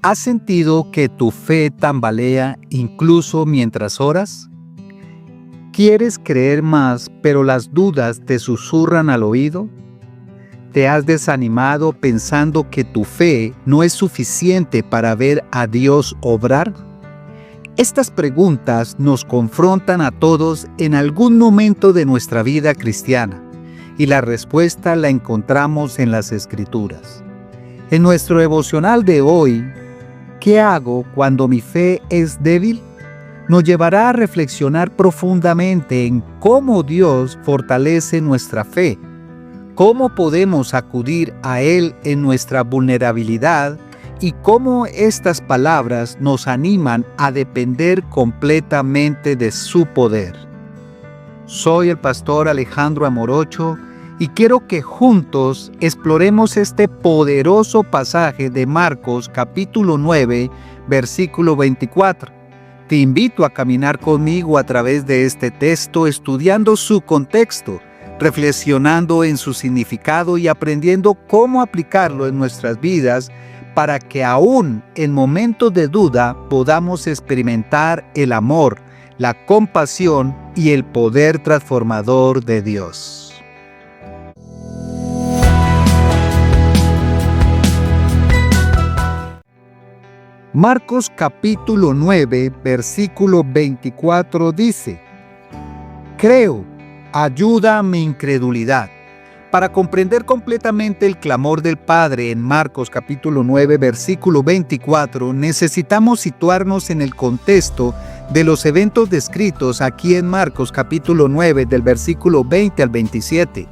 ¿Has sentido que tu fe tambalea incluso mientras oras? ¿Quieres creer más, pero las dudas te susurran al oído? ¿Te has desanimado pensando que tu fe no es suficiente para ver a Dios obrar? Estas preguntas nos confrontan a todos en algún momento de nuestra vida cristiana, y la respuesta la encontramos en las Escrituras. En nuestro devocional de hoy, ¿qué hago cuando mi fe es débil?, nos llevará a reflexionar profundamente en cómo Dios fortalece nuestra fe, cómo podemos acudir a Él en nuestra vulnerabilidad y cómo estas palabras nos animan a depender completamente de su poder. Soy el pastor Alejandro Amorocho y quiero que juntos exploremos este poderoso pasaje de Marcos capítulo 9, versículo 24. Te invito a caminar conmigo a través de este texto, estudiando su contexto, reflexionando en su significado y aprendiendo cómo aplicarlo en nuestras vidas para que aún en momentos de duda podamos experimentar el amor, la compasión y el poder transformador de Dios. Marcos capítulo 9, versículo 24 dice: Creo, ayuda a mi incredulidad. Para comprender completamente el clamor del Padre en Marcos capítulo 9, versículo 24, necesitamos situarnos en el contexto de los eventos descritos aquí en Marcos capítulo 9, del versículo 20 al 27.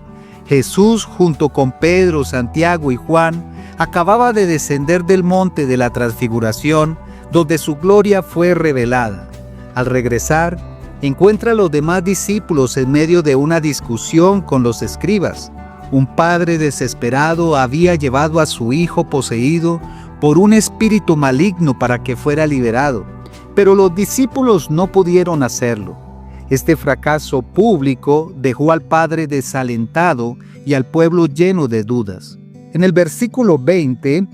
Jesús, junto con Pedro, Santiago y Juan, acababa de descender del monte de la Transfiguración, donde su gloria fue revelada. Al regresar, encuentra a los demás discípulos en medio de una discusión con los escribas. Un padre desesperado había llevado a su hijo poseído por un espíritu maligno para que fuera liberado, pero los discípulos no pudieron hacerlo. Este fracaso público dejó al padre desalentado y al pueblo lleno de dudas. En el versículo 20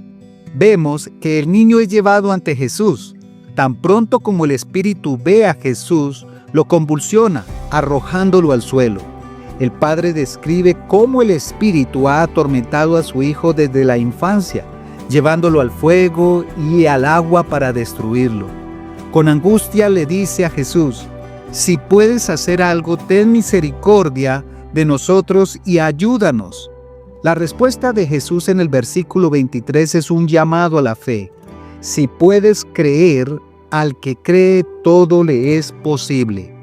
vemos que el niño es llevado ante Jesús. Tan pronto como el espíritu ve a Jesús, lo convulsiona, arrojándolo al suelo. El padre describe cómo el espíritu ha atormentado a su hijo desde la infancia, llevándolo al fuego y al agua para destruirlo. Con angustia le dice a Jesús: si puedes hacer algo, ten misericordia de nosotros y ayúdanos. La respuesta de Jesús en el versículo 23 es un llamado a la fe. Si puedes creer, al que cree todo le es posible.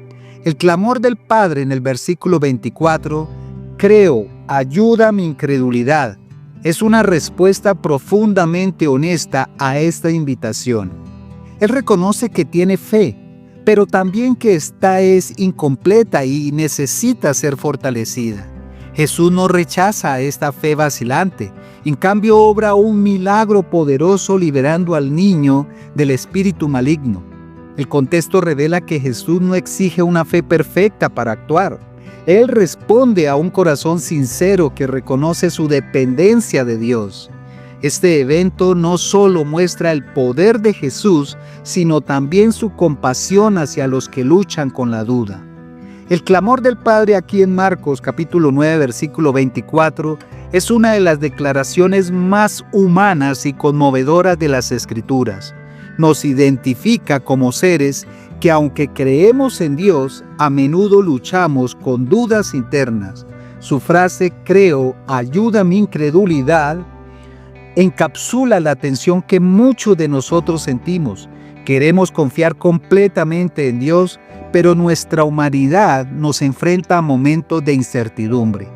El clamor del Padre en el versículo 24, creo, ayuda a mi incredulidad, es una respuesta profundamente honesta a esta invitación. Él reconoce que tiene fe, pero también que esta es incompleta y necesita ser fortalecida. Jesús no rechaza a esta fe vacilante, en cambio obra un milagro poderoso liberando al niño del espíritu maligno. El contexto revela que Jesús no exige una fe perfecta para actuar. Él responde a un corazón sincero que reconoce su dependencia de Dios. Este evento no solo muestra el poder de Jesús, sino también su compasión hacia los que luchan con la duda. El clamor del Padre aquí en Marcos capítulo 9, versículo 24, es una de las declaraciones más humanas y conmovedoras de las Escrituras. Nos identifica como seres que, aunque creemos en Dios, a menudo luchamos con dudas internas. Su frase, creo, ayuda a mi incredulidad, encapsula la tensión que muchos de nosotros sentimos. Queremos confiar completamente en Dios, pero nuestra humanidad nos enfrenta a momentos de incertidumbre.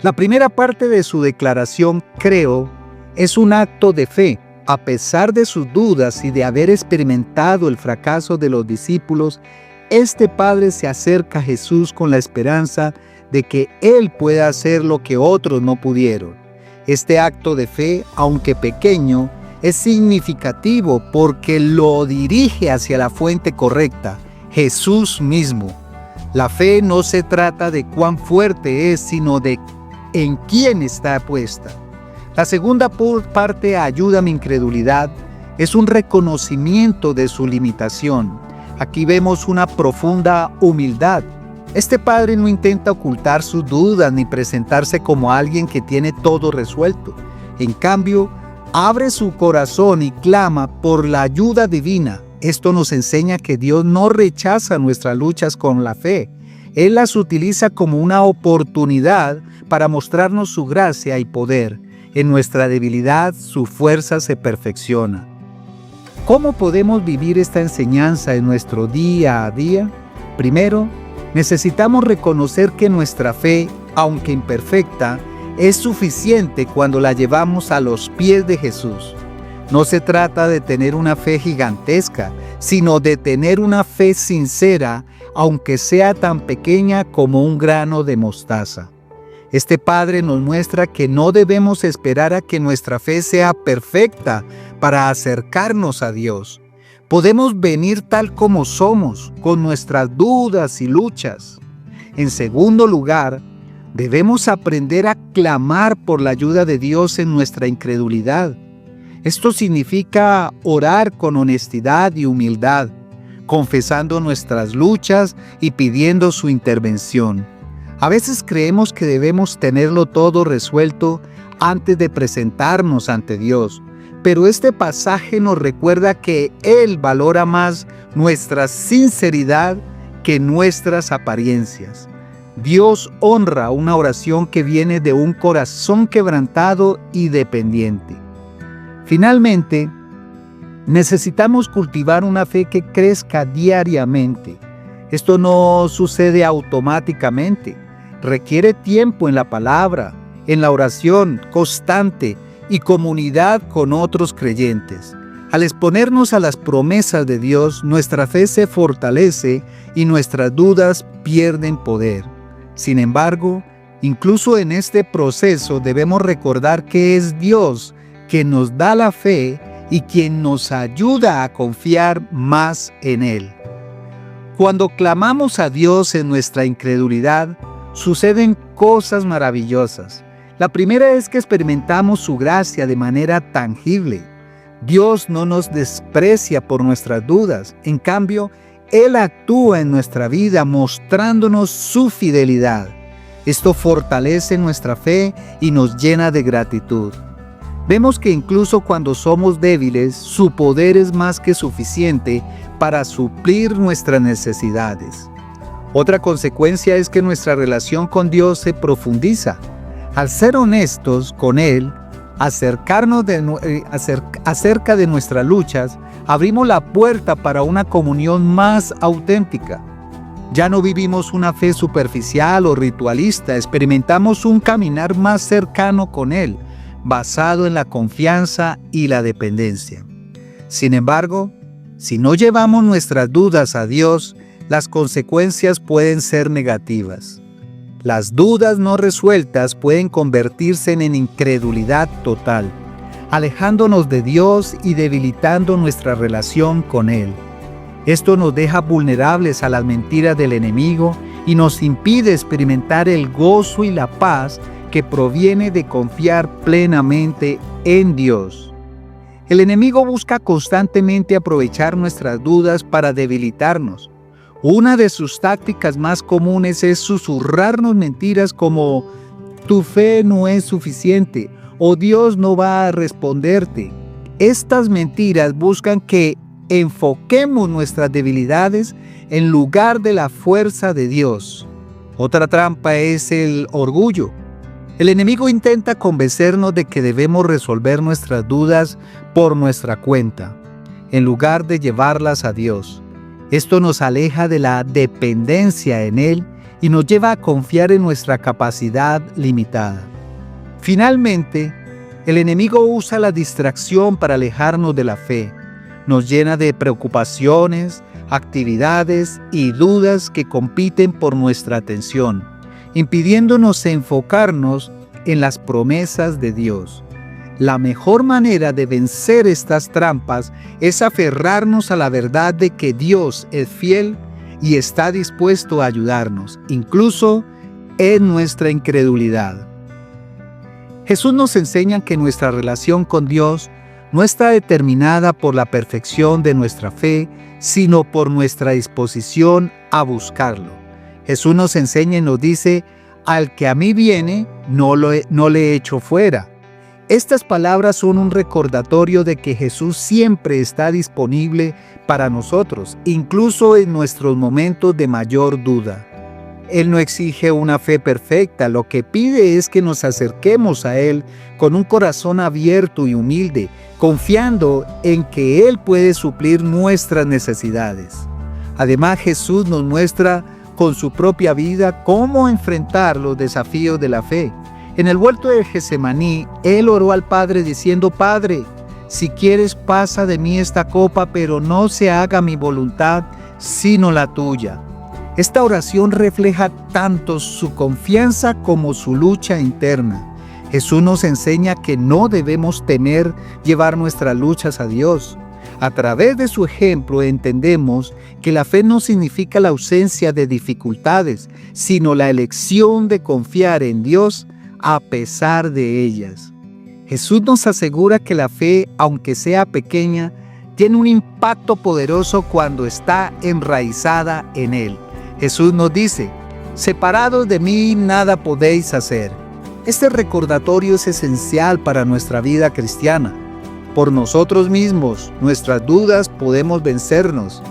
La primera parte de su declaración, creo, es un acto de fe. A pesar de sus dudas y de haber experimentado el fracaso de los discípulos, este padre se acerca a Jesús con la esperanza de que Él pueda hacer lo que otros no pudieron. Este acto de fe, aunque pequeño, es significativo porque lo dirige hacia la fuente correcta, Jesús mismo. La fe no se trata de cuán fuerte es, sino de en quién está puesta. La segunda parte, ayuda a mi incredulidad, es un reconocimiento de su limitación. Aquí vemos una profunda humildad. Este padre no intenta ocultar sus dudas ni presentarse como alguien que tiene todo resuelto. En cambio, abre su corazón y clama por la ayuda divina. Esto nos enseña que Dios no rechaza nuestras luchas con la fe. Él las utiliza como una oportunidad para mostrarnos su gracia y poder. En nuestra debilidad, su fuerza se perfecciona. ¿Cómo podemos vivir esta enseñanza en nuestro día a día? Primero, necesitamos reconocer que nuestra fe, aunque imperfecta, es suficiente cuando la llevamos a los pies de Jesús. No se trata de tener una fe gigantesca, sino de tener una fe sincera, aunque sea tan pequeña como un grano de mostaza. Este padre nos muestra que no debemos esperar a que nuestra fe sea perfecta para acercarnos a Dios. Podemos venir tal como somos, con nuestras dudas y luchas. En segundo lugar, debemos aprender a clamar por la ayuda de Dios en nuestra incredulidad. Esto significa orar con honestidad y humildad, confesando nuestras luchas y pidiendo su intervención. A veces creemos que debemos tenerlo todo resuelto antes de presentarnos ante Dios, pero este pasaje nos recuerda que Él valora más nuestra sinceridad que nuestras apariencias. Dios honra una oración que viene de un corazón quebrantado y dependiente. Finalmente, necesitamos cultivar una fe que crezca diariamente. Esto no sucede automáticamente. Requiere tiempo en la palabra, en la oración constante y comunidad con otros creyentes. Al exponernos a las promesas de Dios, nuestra fe se fortalece y nuestras dudas pierden poder. Sin embargo, incluso en este proceso debemos recordar que es Dios quien nos da la fe y quien nos ayuda a confiar más en Él. Cuando clamamos a Dios en nuestra incredulidad, suceden cosas maravillosas. La primera es que experimentamos su gracia de manera tangible. Dios no nos desprecia por nuestras dudas. En cambio, Él actúa en nuestra vida mostrándonos su fidelidad. Esto fortalece nuestra fe y nos llena de gratitud. Vemos que incluso cuando somos débiles, su poder es más que suficiente para suplir nuestras necesidades. Otra consecuencia es que nuestra relación con Dios se profundiza. Al ser honestos con Él, acerca de nuestras luchas, abrimos la puerta para una comunión más auténtica. Ya no vivimos una fe superficial o ritualista, experimentamos un caminar más cercano con Él, basado en la confianza y la dependencia. Sin embargo, si no llevamos nuestras dudas a Dios, las consecuencias pueden ser negativas. Las dudas no resueltas pueden convertirse en incredulidad total, alejándonos de Dios y debilitando nuestra relación con Él. Esto nos deja vulnerables a las mentiras del enemigo y nos impide experimentar el gozo y la paz que proviene de confiar plenamente en Dios. El enemigo busca constantemente aprovechar nuestras dudas para debilitarnos. Una de sus tácticas más comunes es susurrarnos mentiras como «tu fe no es suficiente» o «Dios no va a responderte». Estas mentiras buscan que enfoquemos nuestras debilidades en lugar de la fuerza de Dios. Otra trampa es el orgullo. El enemigo intenta convencernos de que debemos resolver nuestras dudas por nuestra cuenta, en lugar de llevarlas a Dios. Esto nos aleja de la dependencia en Él y nos lleva a confiar en nuestra capacidad limitada. Finalmente, el enemigo usa la distracción para alejarnos de la fe. Nos llena de preocupaciones, actividades y dudas que compiten por nuestra atención, impidiéndonos enfocarnos en las promesas de Dios. La mejor manera de vencer estas trampas es aferrarnos a la verdad de que Dios es fiel y está dispuesto a ayudarnos, incluso en nuestra incredulidad. Jesús nos enseña que nuestra relación con Dios no está determinada por la perfección de nuestra fe, sino por nuestra disposición a buscarlo. Jesús nos enseña y nos dice: al que a mí viene, no le echo fuera. Estas palabras son un recordatorio de que Jesús siempre está disponible para nosotros, incluso en nuestros momentos de mayor duda. Él no exige una fe perfecta, lo que pide es que nos acerquemos a Él con un corazón abierto y humilde, confiando en que Él puede suplir nuestras necesidades. Además, Jesús nos muestra con su propia vida cómo enfrentar los desafíos de la fe. En el huerto de Getsemaní, Él oró al Padre diciendo: Padre, si quieres pasa de mí esta copa, pero no se haga mi voluntad, sino la tuya. Esta oración refleja tanto su confianza como su lucha interna. Jesús nos enseña que no debemos temer llevar nuestras luchas a Dios. A través de su ejemplo entendemos que la fe no significa la ausencia de dificultades, sino la elección de confiar en Dios a pesar de ellas. Jesús nos asegura que la fe, aunque sea pequeña, tiene un impacto poderoso cuando está enraizada en Él. Jesús nos dice: separados de mí nada podéis hacer. Este recordatorio es esencial para nuestra vida cristiana. Por nosotros mismos, nuestras dudas podemos vencernos,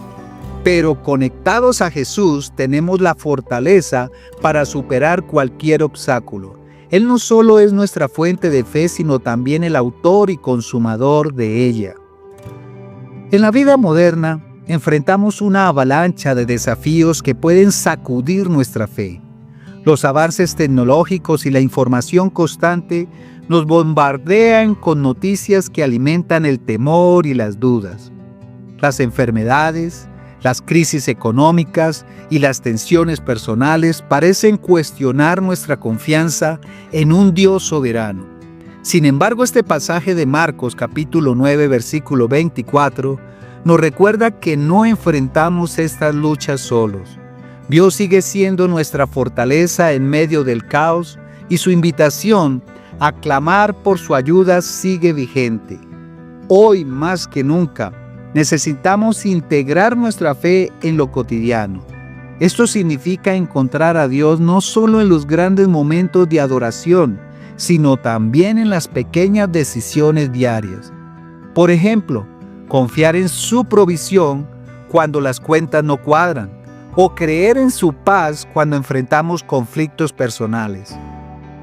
pero conectados a Jesús tenemos la fortaleza para superar cualquier obstáculo. Él no solo es nuestra fuente de fe, sino también el autor y consumador de ella. En la vida moderna, enfrentamos una avalancha de desafíos que pueden sacudir nuestra fe. Los avances tecnológicos y la información constante nos bombardean con noticias que alimentan el temor y las dudas. Las enfermedades, las crisis económicas y las tensiones personales parecen cuestionar nuestra confianza en un Dios soberano. Sin embargo, este pasaje de Marcos capítulo 9, versículo 24, nos recuerda que no enfrentamos estas luchas solos. Dios sigue siendo nuestra fortaleza en medio del caos y su invitación a clamar por su ayuda sigue vigente. Hoy más que nunca necesitamos integrar nuestra fe en lo cotidiano. Esto significa encontrar a Dios no solo en los grandes momentos de adoración, sino también en las pequeñas decisiones diarias. Por ejemplo, confiar en su provisión cuando las cuentas no cuadran, o creer en su paz cuando enfrentamos conflictos personales.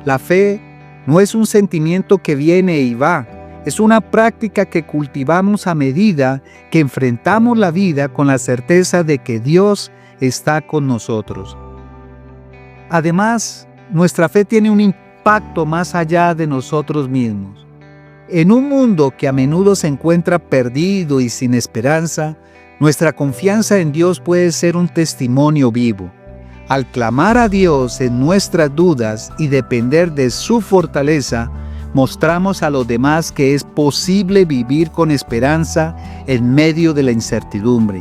La fe no es un sentimiento que viene y va, es una práctica que cultivamos a medida que enfrentamos la vida con la certeza de que Dios está con nosotros. Además, nuestra fe tiene un impacto más allá de nosotros mismos. En un mundo que a menudo se encuentra perdido y sin esperanza, nuestra confianza en Dios puede ser un testimonio vivo. Al clamar a Dios en nuestras dudas y depender de su fortaleza, mostramos a los demás que es posible vivir con esperanza en medio de la incertidumbre.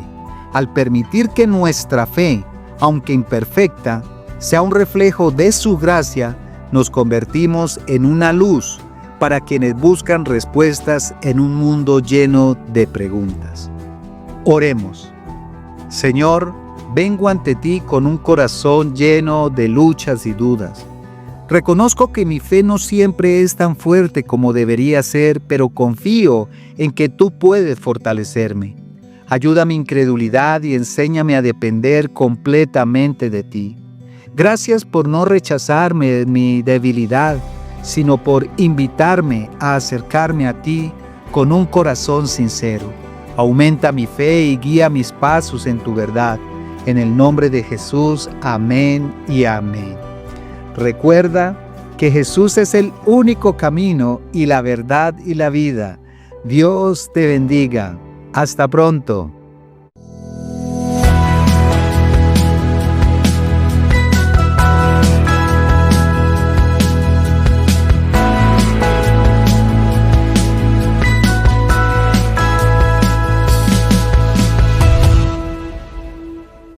Al permitir que nuestra fe, aunque imperfecta, sea un reflejo de su gracia, nos convertimos en una luz para quienes buscan respuestas en un mundo lleno de preguntas. Oremos. Señor, vengo ante ti con un corazón lleno de luchas y dudas. Reconozco que mi fe no siempre es tan fuerte como debería ser, pero confío en que tú puedes fortalecerme. Ayuda mi incredulidad y enséñame a depender completamente de ti. Gracias por no rechazarme en mi debilidad, sino por invitarme a acercarme a ti con un corazón sincero. Aumenta mi fe y guía mis pasos en tu verdad. En el nombre de Jesús, amén y amén. Recuerda que Jesús es el único camino y la verdad y la vida. Dios te bendiga. Hasta pronto.